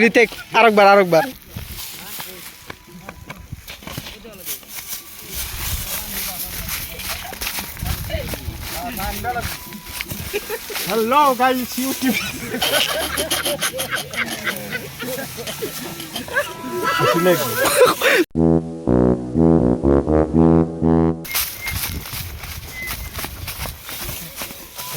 Retake আরেকবার Hello guys, YouTube.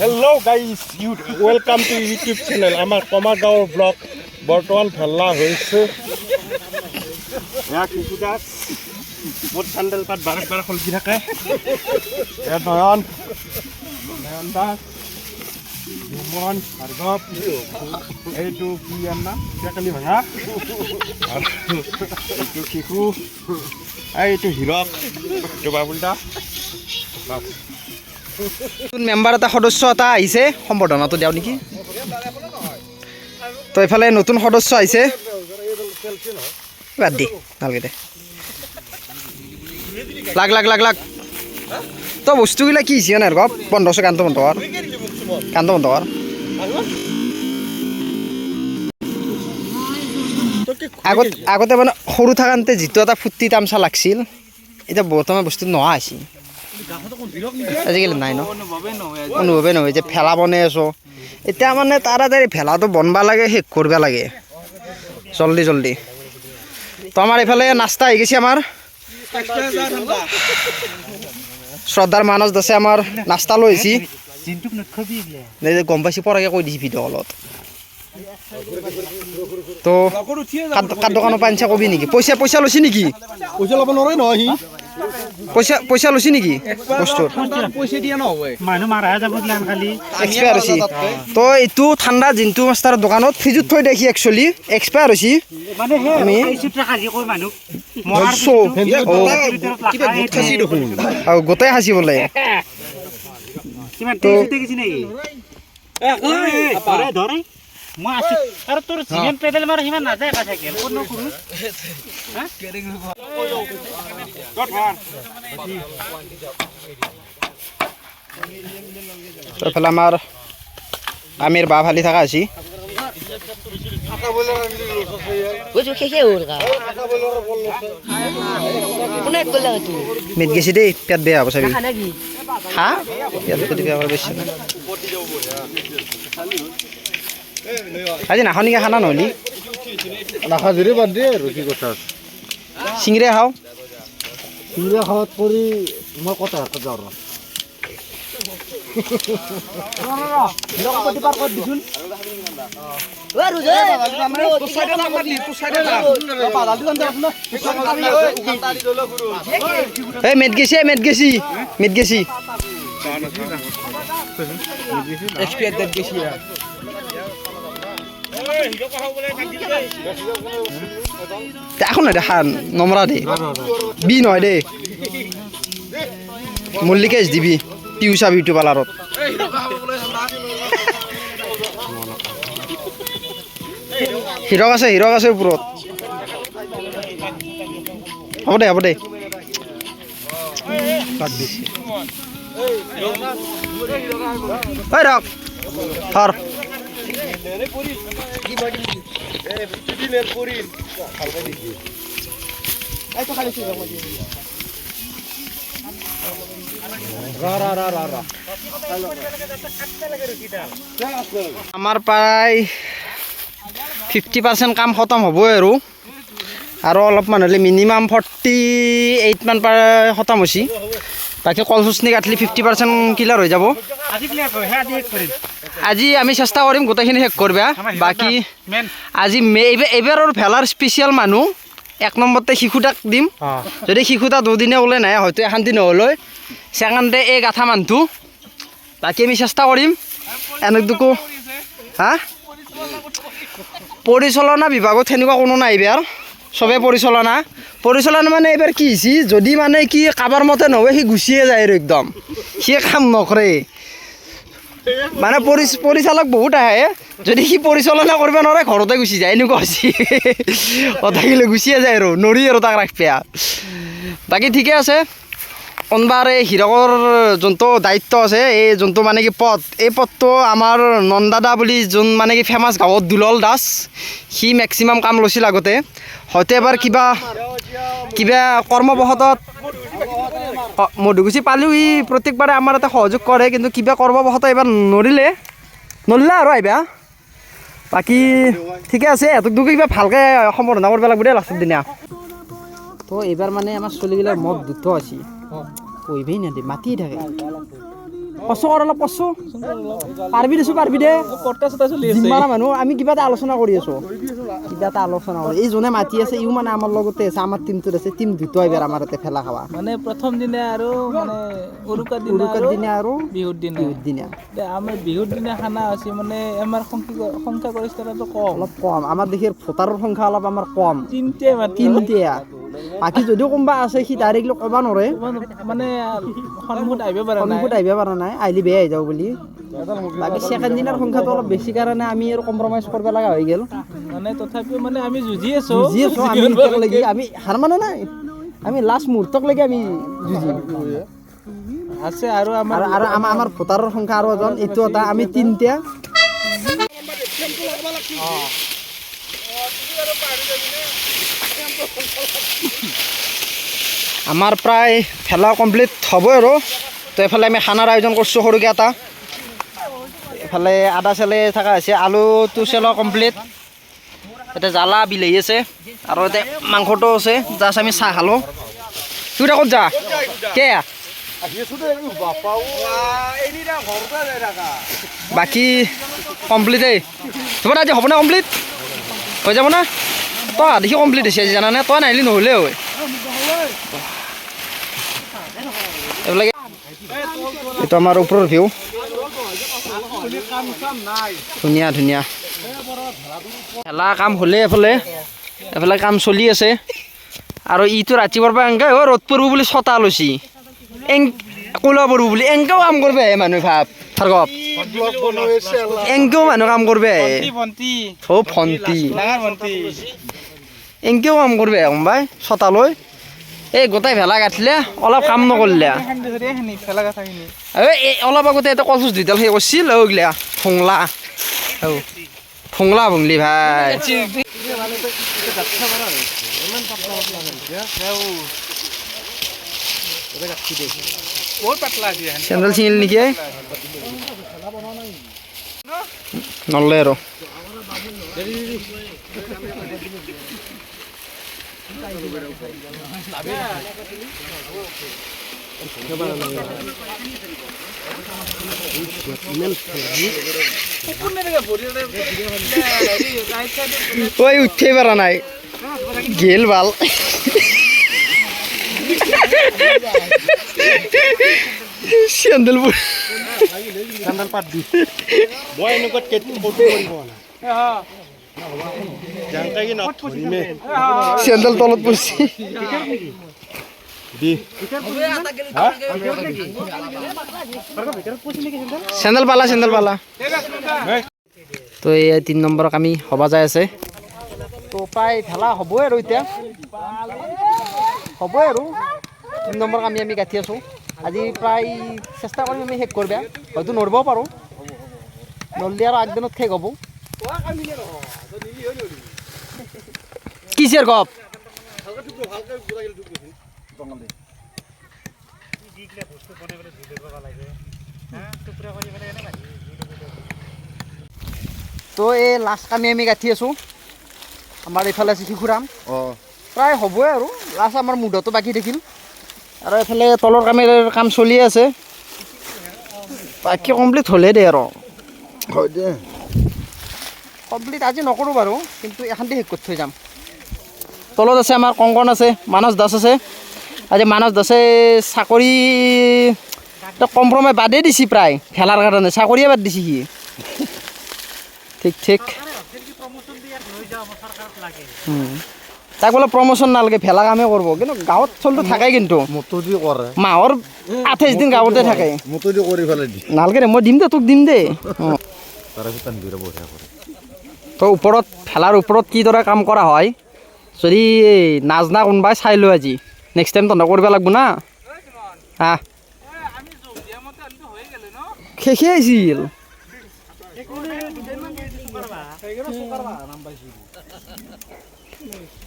Hello guys, welcome to YouTube channel. Amar Komagaon vlog. Bortowan phella hoise. Ya kikudas. Mot sandal pat barak khulki thake. Ya Noyon das. Jumon, Hargop, itu Piana, dia kali mana? Itu Kiku, itu Hirok, coba bulta. Member এটা সদস্য এটা আহিছে সম্বৰ্ধনাটো দিও নেকি তো এফালে নতুন সদস্য আহিছে বাদ দি ভালকে দে লাগ তো বস্তুগুলা কি হৈছে না গপ বন্ধছে কান্ত বন্ধ কর আগতে মানে সৰু থাকান্তে যিটো এটা ফুৰ্তি তামচা লাগছিল এটা বৰ্তমান বস্তু নোহোৱা হৈছে আজিকালি নাই ন অনুভৱে নহয় যে ভেলা বনাই আছো এতিয়া মানে তাড়াতাড়ি ভেলাটো বনবা লাগে শেষ কৰিব লাগে জলদি তো আমাৰ এইফালে নাস্তা আহি গৈছে আমাৰ শ্ৰদ্ধাৰ মানস দাসে আমাৰ নাস্তা লৈ আহিছি গম পাইছি পৰাকে কৈ দিছি ভিডিঅ' কলত তো কাৰ দোকানৰ পাঞ্চা কবি নেকি পইচা লৈছি নেকি পইচা ল'ব নোৱাৰে নহয় পইচা লৈছি নেকি বস্তুৰ পইচা দিয়া নহয় মানুহ মাৰা যাব দিলান খালি এক্সপায়াৰ হৈছে তো এইটো ঠাণ্ডা জিন্তু মাষ্টাৰৰ দোকানত ফ্ৰিজত থৈ দেখি একচুৱেলি এক্সপায়াৰ হৈছে মানে আমি গোটেই সাঁচি বোলে মই আছো আৰু তোৰ জিমেন পেডেল মাৰ হিমান নাযায় কথা কি কোন নকৰো তো এফালে আমাৰ আমিৰ বা ভালি থকা আছি মিট গেছি দেই পেট বেয়া হ'ব চাবি হা পেট বেয়া হ'ব বেছি আজি নাখাওঁ নেকি খানা নহ'লি নাখা যদি বাদ দিয়ে আৰু কি কথা চিঙিৰে খাওঁ চিংৰা খাৱাত কৰি মই কথা হাতত যাওঁ এই মেট গেছি এখন নয় দেখা নমরা দে বি নয় দে মল্লিকেশ দিবি টিউসা বিউটি পার্লারত হিরক আছে ওপৰত হ'ব দে ঐ ৰক ধৰ আমাৰ প্ৰায় 50% কাম খতম হ'বই আৰু অলপমান হ'লে মিনিমাম 48 মান খতম হৈছে বাকী কল চুচনি কাটলি 50% ক্লিয়াৰ হৈ যাব আজি আমি চেষ্টা কৰিম গোটেইখিনি শেষ কৰিবা বাকী আজি এইবাৰৰ ভেলাৰ স্পেচিয়েল মানুহ 1 নম্বৰতে শিশুটাক দিম যদি শিশুটা দুদিনে ওলাই নাই হয়তো এখান্তি নহ'লৈ ছেকেণ্ডে এই গাথা মানুহটো বাকী আমি চেষ্টা কৰিম এনেকো হা পৰিচালনা বিভাগত সেনেকুৱা কোনো নাই এইবাৰ সবে পৰিচালনা মানে এইবাৰ কি হৈছে যদি মানে কি কাবাৰ মতে নহয় সি গুচিয়ে যায় আৰু একদম সি কাম নকৰে মানে পৰিচালক বহুত আহে যদি সি পৰিচালনা কৰিব নোৱাৰে ঘৰতে গুচি যায় এনেকুৱা হৈছে কথাগিলে গুচিয়ে যায় আৰু নৰি আৰু তাক ৰাখপেয়া বাকী ঠিকে আছে অনবাৰ এই হীৰকৰ যোনটো দায়িত্ব আছে এই যোনটো মানে কি পথ এই পথটো আমাৰ নন্দাদা বুলি যোন মানে কি ফেমাছ গাঁৱত দুলল দাস সি মেক্সিমাম কাম লৈছিল আগতে হয়তো এবাৰ কিবা কৰ্মবশতত মধুগুচি পালেও ই প্ৰত্যেকবাৰে আমাৰ এটা সহযোগ কৰে কিন্তু কিবা কৰ্মবশতঃ এবাৰ নৰিলে আৰু আহিবা বাকী ঠিকে আছে এহঁতক দুগো কিবা ভালকৈ সম্বৰ্ধনা কৰিব লাগিব দেই লাষ্টৰ দিনা তো এইবাৰ মানে আমাৰ চলিগিলাৰ মদ দুটো আছে কইবেই নেদে মাতিয়ে থাকে কষ্ট কৰ অলপ কষ্ট পাৰবি দেচোন পাৰবি দে যিমান মানুহ আমি কিবা এটা আলোচনা কৰি আছোঁ এই যোনে মাতি আছে ইও মানে আমাৰ লগতে আছে আমাৰ টিমটোত আছে টিম দুটো এইবাৰ আমাৰ ইয়াতে ফেলা খাৱা মানে প্ৰথম দিনা আৰু মানে উৰুকাৰ দিনা আৰু বিহুৰ দিনা আমাৰ বিহুৰ দিনা খানা আছে মানে আমাৰ সংখ্যাগৰিষ্ঠতাটো কম অলপ কম আমাৰ দেশৰ ভোটাৰৰ সংখ্যা অলপ আমাৰ কম তিনিটা বাকী যদিও কোনোবা আছে সি ডাইৰেক্টলি ক'ব নোৱাৰে মানে সন্মুখত আহিব পৰা নাই আহিলে বেয়া হৈ যাব বুলি বাকী ছেকেণ্ড দিনাৰ সংখ্যাটো অলপ বেছি কাৰণে আমি আৰু কম্প্ৰমাইজ কৰিব লগা হৈ গ'ল মানে তথাপিও মানে আমি যুঁজি আছোঁ আমি হাৰ মানে নাই আমি লাষ্ট মুহূৰ্তকলৈকে আমি যুঁজি আছে আৰু আমাৰ ভোটাৰৰ সংখ্যা আৰু এজন এইটো এটা আমি তিনিটা আমাৰ প্ৰায় খেলা কমপ্লিট হ'ব আৰু তো এইফালে আমি খানাৰ আয়োজন কৰিছোঁ সৰুকৈ এটা এইফালে আদা চেলে থকা হৈছে আলুটো চেলো কমপ্লিট এতিয়া জ্বালা বিলাহী আছে আৰু এতিয়া মাংসটো আছে জাষ্ট আমি চাহ খালোঁ তোৰ ক'ত যা কে বাকী কমপ্লিট তোমাৰ আজি হ'ব না কমপ্লিট হৈ যাব না তই দেখি কমপ্লিট হৈছে আজি জানানে তই নাহিলি নহ'লে হয় এইবিলাকে এইটো আমাৰ ওপৰৰ ভিউ ধুনীয়া খেলা কাম হ'লে এফালে কাম চলি আছে আৰু ইটো ৰাতিপুৱাৰ পৰা এনেকৈ ৰ'দ পৰিব বুলি ছটা লৈছি ক'লা পৰিব বুলি এনেকেও কাম কৰিব আহে মানুহ ভাব থাৰ্গপ এনেকেও মানুহ কাম কৰিব আহে ভণ্টি এনেকেও কাম কৰিব আহে গম পাই ছটা লৈ এই গোটাই ভেলা গাঠিলে অলপ কাম নকৰিলে অলপ আগতে এটা কলচুচ দুইডাল সেই কৰিছিল ওগিলা ভংলা ভংলি ভাই চেণ্ডেল চিঙিল নেকি নললে আৰু ওই উঠতে পাৰা নাই গেল ভাল চেন্দেল পাত দি মই এনেকুৱা কেটটো ফটো কৰিব না চেন্দেল তলত পড়ছি চেন্দেল পালা তো এই 3 নম্বৰক আমি হবা যাই আছে তো প্ৰায় ভেলা হ'বই আৰু এতিয়া হ'বই আৰু 3 নম্বৰক আমি গাঁঠি আছোঁ আজি প্ৰায় চেষ্টা কৰিম আমি শেষ কৰিব হয়তো নৰবও পাৰোঁ নললে আৰু আগদিনত শেষ হ'ব কিসেৰ গপ তো এই লাষ্ট কামি আমি গাঁঠি আছোঁ আমাৰ এইফালে আছে শিশুৰাম প্ৰায় হ'বই আৰু লাষ্ট আমাৰ মুধটো বাকী থাকিল আৰু এইফালে তলৰ কাম চলি আছে বাকী কমপ্লিট হ'লে দে আৰু কমপ্লিট আজি নকৰোঁ বাৰু কিন্তু এখানতে শেষ কৰি থৈ যাম তলত আছে আমাৰ কংকন আছে মানস দাস আছে আজি মানস দাসে চাকৰি কম্প্ৰমাইজ বাদেই দিছি প্ৰায় খেলাৰ কাৰণে চাকৰিয়ে বাদ দিছি সি ঠিক তাক বোলে প্ৰমোশ্যন নালাগে ভেলা কামেই কৰিব কিন্তু গাঁৱত চলটো থাকাই কিন্তু মাহৰ 28 দিন গাঁৱতে থাকে নালাগে দে মই দিম দে তোক দিম দে তো ওপৰত ভেলাৰ ওপৰত কিদৰে কাম কৰা হয় যদি নাজনা কোনোবাই চাই লৈ আজি নেক্সট টাইম তহঁতে কৰিব লাগিব না হা আমি যোগ দিয়া মতে আনটো হৈ গেলে ন শেষে আছিল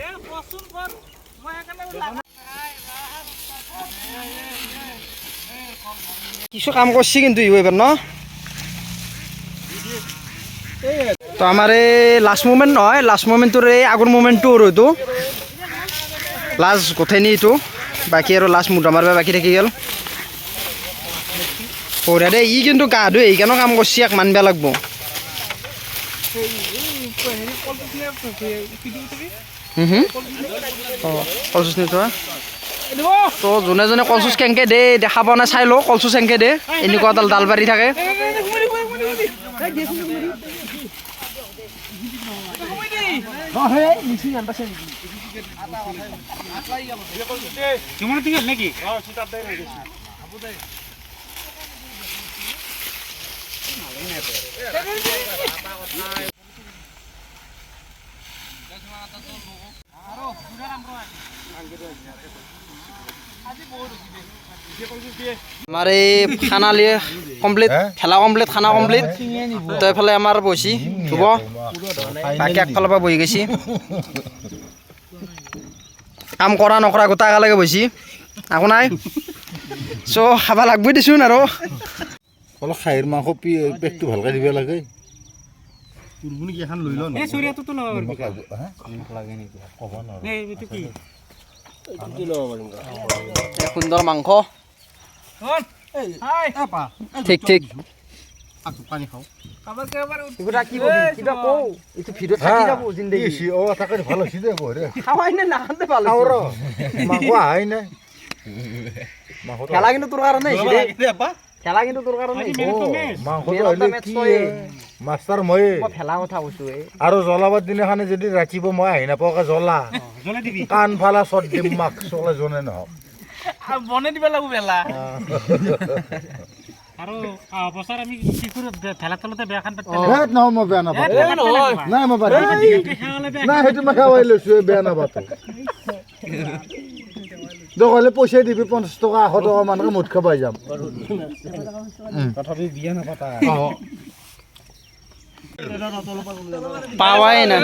এ পছন্দ কর মই এখানে কিছু কাম করছি কিন্তু ইউ এবার ন তো আমার এই লাস্ট মুমেন্ট নয় লাস্ট মুমেন্টর এই আগর মুমেন্টটো রইতো লাস্ট গোথাইনি এইটো বাকি আর লাস্ট মুটা মারবা বাকি থাকি গেল ওরা দে ই কিন্তু গা ধুই এইখানো কাম করছি এক মানবা লাগবো কলচুচ নি তো যোনে যোনে কলচুচ কেংকে দে দেখা পোৱা নাই চাই লো কলচুচ কেংকে দে এনেকুৱা এডাল ডাল পাৰি থাকে তোমার দিকে নাকি আমার এই খানা লিয়ে কমপ্লিট খেলা কমপ্লিট খানা কমপ্লিট তো এফালে আমার বসি ধুব বাকি একফালৰ পৰা বহি গেছি কাম কৰা নকৰা গোটা একেলগে বসি একো নাই চ' খাব লাগবই দিছোন আৰু অলপ খাহীৰ মাংস পেকটো ভালকৈ দিব লাগে এই চুৰিয়াটো তো লগাব এই এইটো কি সুন্দৰ মাংস ঠিক ঠিক কিবা কি কবি কিবা কও এইটো ভিডিঅ থাকি যাব জিন্দগী তাকে ভাল হৈছে দে বৰে খাওয়াই না নাখাতে ভালো মাংস আহাই নাই খেলা কিন্তু তোৰ কাৰণে খেলা কিন্তু তোৰ কাৰণে মাংসটো আহিলে কি মাষ্টাৰ মই খেলা কথা কৈছো আৰু জ্বলাবাৰ দিনাখনে যদি ৰাতিব মই আহি নাপাওঁকে জ্বলা জ্বলাই দিবি কাণ ফালা চট দিম মাক চলে জনে নহওক বনাই দিব লাগব বেলা আৰু বছৰ আমি কি কৰো ভেলা তলতে বেয়া খান পাতে নহয় মই বেয়া নাপাওঁ নাই মই বাদ নাই সেইটো মই খাৱাই লৈছো বেয়া নাপাতো দোকানে পইচা দিবি 50 টকা 100 টকা মানকে মুঠ খাবাই যাম তথাপি বিয়া নাপাতা পাওয়াই না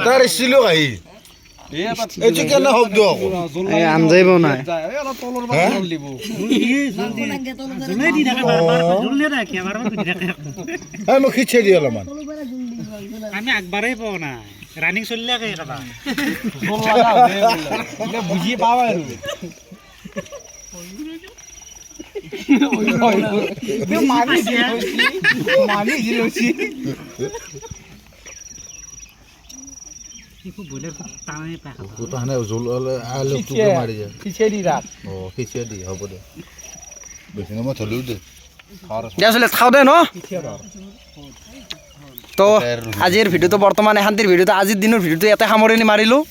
তাৰ ইছিলো আহি এইটো কেনে শব্দ আকৌ আনজাইব নাই জ্বলাই দি থাকে বাৰবাৰ জ্বলাই ৰাখে বাৰবাৰ দি থাকে মই খিচাই দি অলপমান আমি আগবাৰেই পোৱা নাই ৰানিং চলিলাকে কথা বুজি পাও আৰু গোটানে জোল আলু মাৰি যায় খিচাই দি ৰাখ খিচাই দি হ'ব দে বেছি মই থলিও দে আসলে খাও দে ন তো আজিৰ ভিডিঅ'টো বৰ্তমান এখান্তিৰ ভিডিঅ'টো আজিৰ দিনৰ ভিডিঅ'টো ইয়াতে সামৰণি মাৰিলোঁ